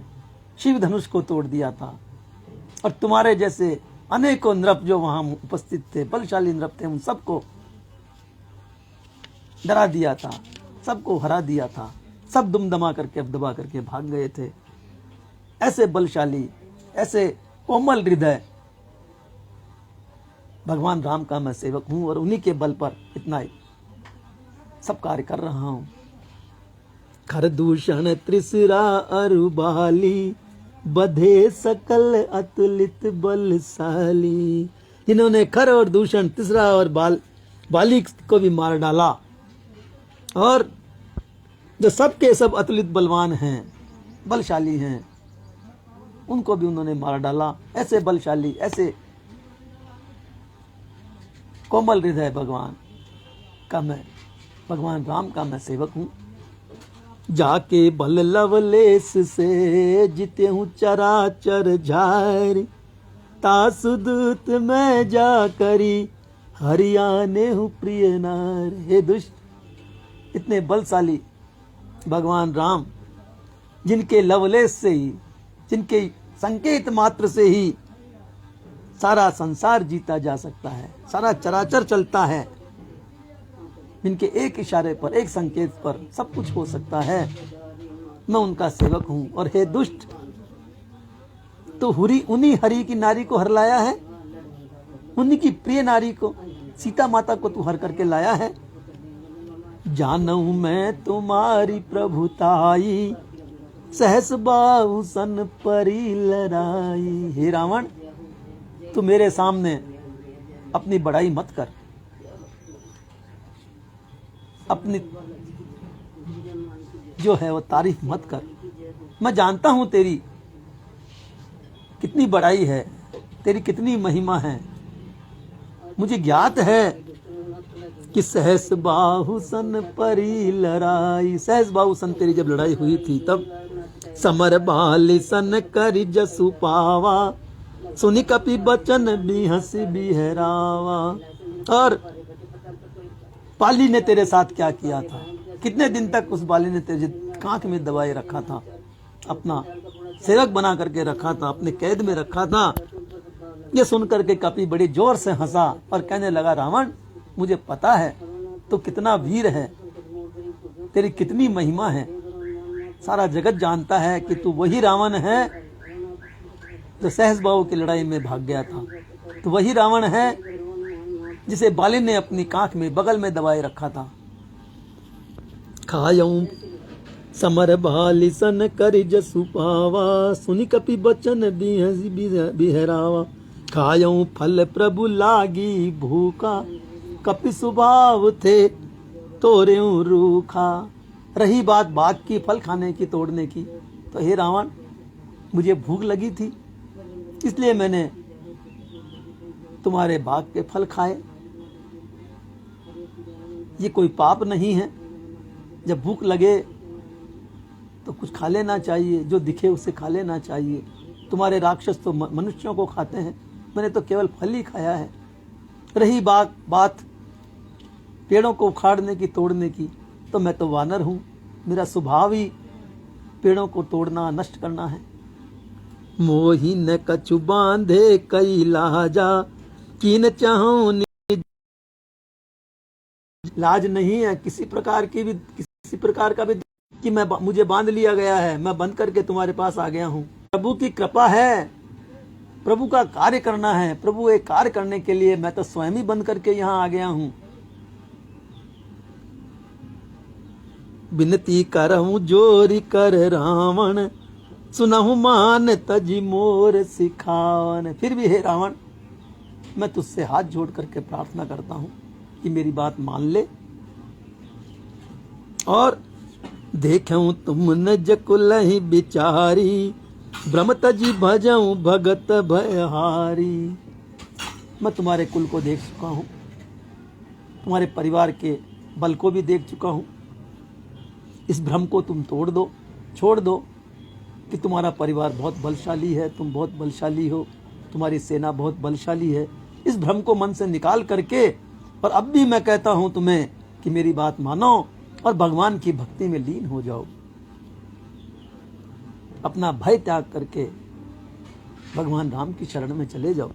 शिव धनुष को तोड़ दिया था और तुम्हारे जैसे अनेकों नृप जो वहां उपस्थित थे, बलशाली नृप थे, उन सबको डरा दिया था, सबको हरा दिया था। सब दुमदमा करके, अब दबा करके भाग गए थे। ऐसे बलशाली, ऐसे कोमल हृदय भगवान राम का मैं सेवक हूं और उन्हीं के बल पर इतना सब कार्य कर रहा हूं। खरदूषण त्रिशिरा अरुबाली, बधे सकल अतुलित बलशाली। जिन्होंने खर और दूषण, तीसरा और बाली को भी मार डाला और जो सबके सब अतुलित बलवान हैं, बलशाली हैं, उनको भी उन्होंने मार डाला। ऐसे बलशाली, ऐसे कोमल हृदय भगवान का मैं, भगवान राम का मैं सेवक हूं। जाके बल लवलेस से, जिते हूँ चराचर झारी, तासुदूत मैं जा करी, हरियाने हूँ प्रिय नार। हे दुष्ट, इतने बलशाली भगवान राम, जिनके लवलेस से ही, जिनके संकेत मात्र से ही सारा संसार जीता जा सकता है, सारा चराचर चलता है, जिनके एक इशारे पर, एक संकेत पर सब कुछ हो सकता है, मैं उनका सेवक हूं। और हे दुष्ट, तो उन्हीं हरि की नारी को हर लाया है, उन्हीं की प्रिय नारी को, सीता माता को तू हर करके लाया है। जानूं मैं तुम्हारी प्रभुताई, सहस बाहु सन परी लड़ाई। हे रावण, तू मेरे सामने अपनी बड़ाई मत कर, अपनी जो है वो तारीफ मत कर। मैं जानता हूं तेरी कितनी बड़ाई है, तेरी कितनी महिमा है। मुझे ज्ञात है कि सहस बाहु सन परी लड़ाई, सहस बाहु सन तेरी जब लड़ाई हुई थी तब समर बाली सन करी जसु पावा, सुनी कपि बचन भी हंसी बिहरावा। और पाली ने तेरे साथ क्या किया था, कितने दिन तक उस बाली ने तेरे कांख में दबाए रखा था, अपना सेवक बना करके रखा था, अपने कैद में रखा था। ये सुनकर के कपि बड़ी जोर से हंसा और कहने लगा, रावण मुझे पता है तो कितना वीर है, तेरी कितनी महिमा है, सारा जगत जानता है कि तू वही रावण है जो सहस बाहु की लड़ाई में भाग गया था, तो वही रावण है जिसे बाली ने अपनी कांख में बगल में दबाए रखा था। खायऊं समर भाली सन करि जसु पावा, सुनि कपि बचन बिहरावा। खायऊं फल प्रभु लागी भूखा, कपि स्वभाव थे तोरेऊं रूखा। रही बात बाग की फल खाने की, तोड़ने की, तो हे रावण मुझे भूख लगी थी इसलिए मैंने तुम्हारे बाग के फल खाए। ये कोई पाप नहीं है, जब भूख लगे तो कुछ खा लेना चाहिए, जो दिखे उसे खा लेना चाहिए। तुम्हारे राक्षस तो मनुष्यों को खाते हैं, मैंने तो केवल फल ही खाया है। रही बात पेड़ों को उखाड़ने की, तोड़ने की, तो मैं तो वानर हूं, मेरा स्वभाव ही पेड़ों को तोड़ना, नष्ट करना है। मोही न कछु बांधे कई लाजा, कीन चाहूं लाज नहीं है किसी प्रकार की भी, किसी प्रकार का भी कि मुझे बांध लिया गया है, मैं बंद करके तुम्हारे पास आ गया हूं। प्रभु की कृपा है, प्रभु का कार्य करना है, प्रभु एक कार्य करने के लिए मैं तो स्वयं ही बंद करके यहां आ गया हूं। बिनती करहूं जोरी कर रावण, सुनहु मान तजी मोर सिखावन। फिर भी हे रावण मैं तुझसे हाथ जोड़ करके प्रार्थना करता हूं कि मेरी बात मान ले और देखूं तुम न जकुलहि बिचारी, ब्रह्म तजी भजऊं भगत भयहारी। मैं तुम्हारे कुल को देख चुका हूं, तुम्हारे परिवार के बल को भी देख चुका हूं। इस भ्रम को तुम तोड़ दो, छोड़ दो कि तुम्हारा परिवार बहुत बलशाली है, तुम बहुत बलशाली हो, तुम्हारी सेना बहुत बलशाली है। इस भ्रम को मन से निकाल करके, और अब भी मैं कहता हूं तुम्हें कि मेरी बात मानो और भगवान की भक्ति में लीन हो जाओ। अपना भय त्याग करके भगवान राम की शरण में चले जाओ।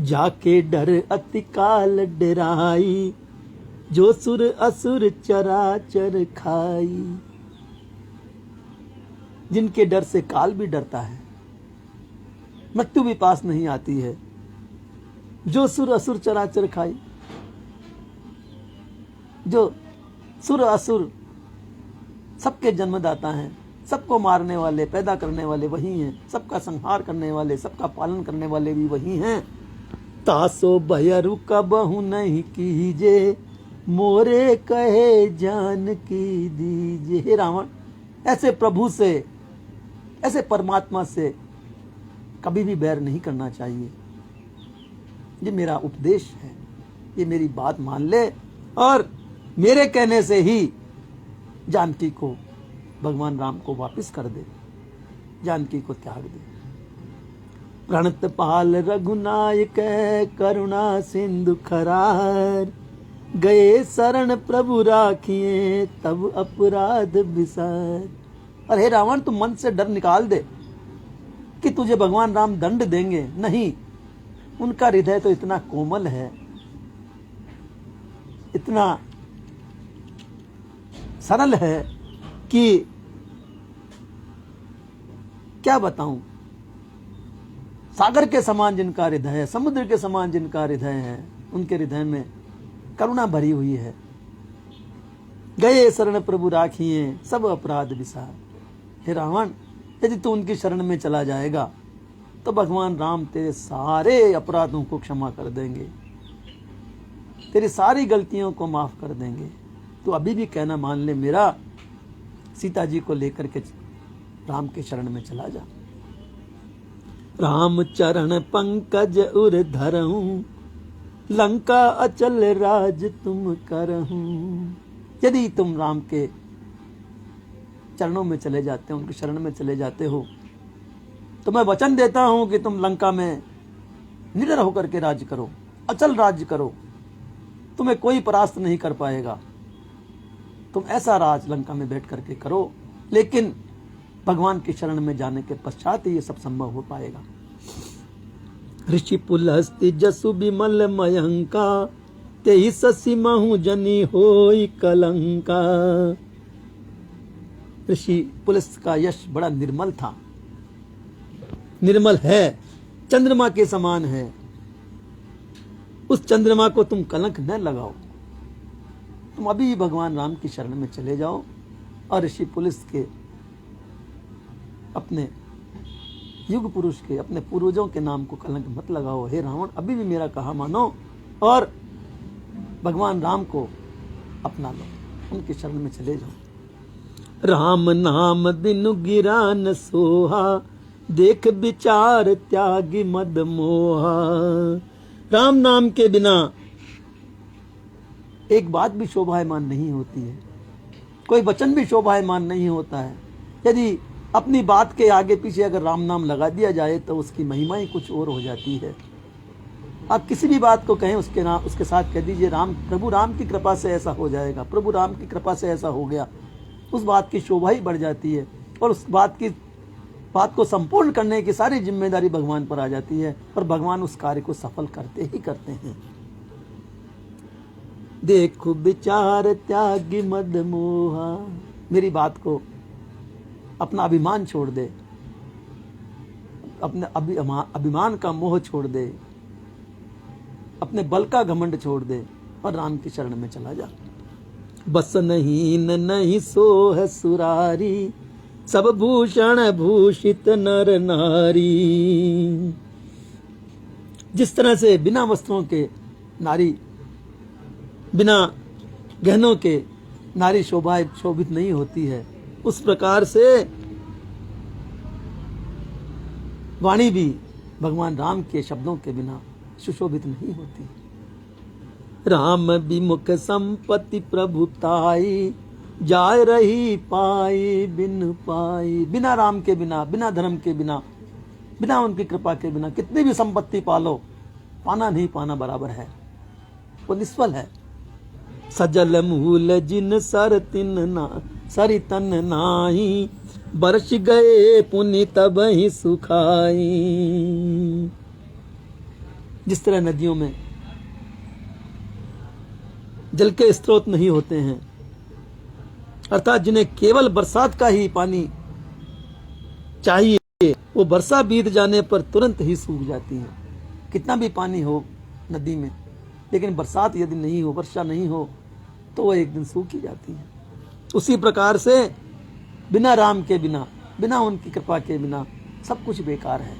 जाके डर अति काल डराई, जो सुर असुर चराचर खाई। जिनके डर से काल भी डरता है, मृत्यु भी पास नहीं आती है। जो सुर असुर चराचर खाई, जो सुर असुर सबके जन्मदाता हैं, सबको मारने वाले, पैदा करने वाले वही हैं, सबका संहार करने वाले, सबका पालन करने वाले भी वही हैं। तासो भयरु कबहु नहीं कीजे, मोरे कहे जान की दीजे। हे रावण ऐसे प्रभु से, ऐसे परमात्मा से कभी भी बैर नहीं करना चाहिए। ये मेरा उपदेश है, ये मेरी बात मान ले और मेरे कहने से ही जानकी को, भगवान राम को वापस कर दे, जानकी को त्याग दे। प्रणत पाल रघुनायक करुणा सिंधु खरार, गए शरण प्रभु राखिए तब अपराध विसार। और हे रावण तुम मन से डर निकाल दे कि तुझे भगवान राम दंड देंगे, नहीं। उनका हृदय तो इतना कोमल है, इतना सरल है कि क्या बताऊं। सागर के समान जिनका हृदय है, समुद्र के समान जिनका हृदय है, उनके हृदय में करुणा भरी हुई है। गए शरण प्रभु राखिए सब अपराध विसार। हे रावण यदि तू उनकी शरण में चला जाएगा तो भगवान राम तेरे सारे अपराधों को क्षमा कर देंगे, तेरी सारी गलतियों को माफ कर देंगे। तू अभी भी कहना मान ले मेरा, सीता जी को लेकर के राम के शरण में चला जा। राम चरण पंकज उर धरऊं, लंका अचल राज तुम करहूं। यदि तुम राम के चरणों में चले जाते हो, उनके शरण में चले जाते हो, तो मैं वचन देता हूं कि तुम लंका में निडर होकर के राज्य करो, अचल राज्य करो, तुम्हें कोई परास्त नहीं कर पाएगा। तुम ऐसा राज लंका में बैठ करके करो, लेकिन भगवान की शरण में जाने के पश्चात ही ये सब संभव हो पाएगा। ऋषि पुलस्ति जसु विमल मयंका, तेहि ससी महु जनी होई कलंका। ऋषि पुलस्त का यश बड़ा निर्मल था, निर्मल है, चंद्रमा के समान है। उस चंद्रमा को तुम कलंक न लगाओ। तुम अभी भगवान राम की शरण में चले जाओ और ऋषि पुलस्त के, अपने युग पुरुष के, अपने पूर्वजों के नाम को कलंक मत लगाओ। हे रावण, अभी भी मेरा कहा मानो और भगवान राम को अपना लो, उनकी शरण में चले जाओ। राम नाम बिनु गिरा न सोहा, देख विचार त्यागी मद मोहा। राम नाम के बिना एक बात भी शोभायमान नहीं होती है, कोई वचन भी शोभायमान नहीं होता है। यदि अपनी बात के आगे पीछे अगर राम नाम लगा दिया जाए तो उसकी महिमा ही कुछ और हो जाती है। आप किसी भी बात को कहें, उसके नाम उसके साथ कह दीजिए राम, प्रभु राम की कृपा से ऐसा हो जाएगा, प्रभु राम की कृपा से ऐसा हो गया, उस बात की शोभा ही बढ़ जाती है और उस बात को संपूर्ण करने की सारी जिम्मेदारी भगवान पर आ जाती है और भगवान उस कार्य को सफल करते ही करते हैं। देखो विचार त्यागी मद मोहा, मेरी बात को, अपना अभिमान छोड़ दे, अपने अभिमान का मोह छोड़ दे, अपने बल का घमंड छोड़ दे और राम की शरण में चला जा। बस नहीं सोह सुरारी, सब भूषण भूषित नर नारी। जिस तरह से बिना वस्त्रों के नारी, बिना गहनों के नारी शोभित नहीं होती है, उस प्रकार से वाणी भी भगवान राम के शब्दों के बिना सुशोभित नहीं होती। राम विमुख संपत्ति प्रभुताई, जाय रही पाई बिन पाई। बिना राम के बिना, बिना धर्म के बिना, बिना उनकी कृपा के बिना कितनी भी संपत्ति पालो, पाना नहीं पाना बराबर है, वो निष्फल है। सजल मूल जिन सर तिन ना सरि तन नाही, बरस गए पुनि तब ही सुखाई। जिस तरह नदियों में जल के स्रोत नहीं होते हैं, अर्थात जिन्हें केवल बरसात का ही पानी चाहिए, वो वर्षा बीत जाने पर तुरंत ही सूख जाती है। कितना भी पानी हो नदी में, लेकिन बरसात यदि नहीं हो, वर्षा नहीं हो, तो वो एक दिन सूख ही जाती है। उसी प्रकार से बिना राम के बिना, बिना उनकी कृपा के बिना सब कुछ बेकार है।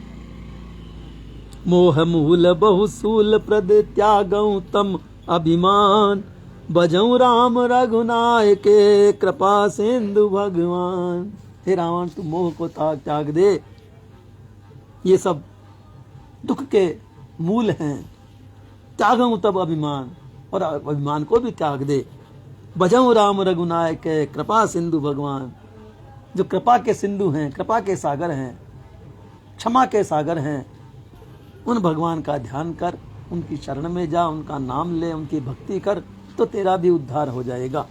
मोह मूल बहुसूल प्रद त्यागऊ तम अभिमान, बजऊ राम रघुनाय के कृपा सिंधु भगवान। हे रावण, तू मोह को त्याग दे, ये सब दुख के मूल हैं। त्यागऊ तब अभिमान, और अभिमान को भी त्याग दे। बजऊ राम रघुनाय के कृपा सिंधु भगवान, जो कृपा के सिंधु हैं, कृपा के सागर हैं, क्षमा के सागर हैं, उन भगवान का ध्यान कर, उनकी शरण में जा, उनका नाम ले, उनकी भक्ति कर, तो तेरा भी उद्धार हो जाएगा।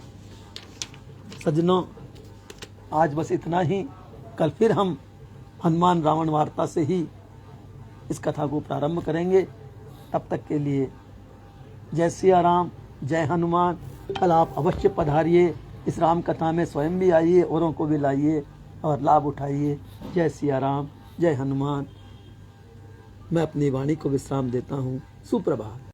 सज्जनों, आज बस इतना ही। कल फिर हम हनुमान रावण वार्ता से ही इस कथा को प्रारंभ करेंगे। तब तक के लिए जय सिया राम, जय हनुमान। कल आप अवश्य पधारिए, इस राम कथा में स्वयं भी आइए, औरों को भी लाइए और लाभ उठाइए। जय सिया राम, जय हनुमान। मैं अपनी वाणी को विश्राम देता हूँ। सुप्रभात।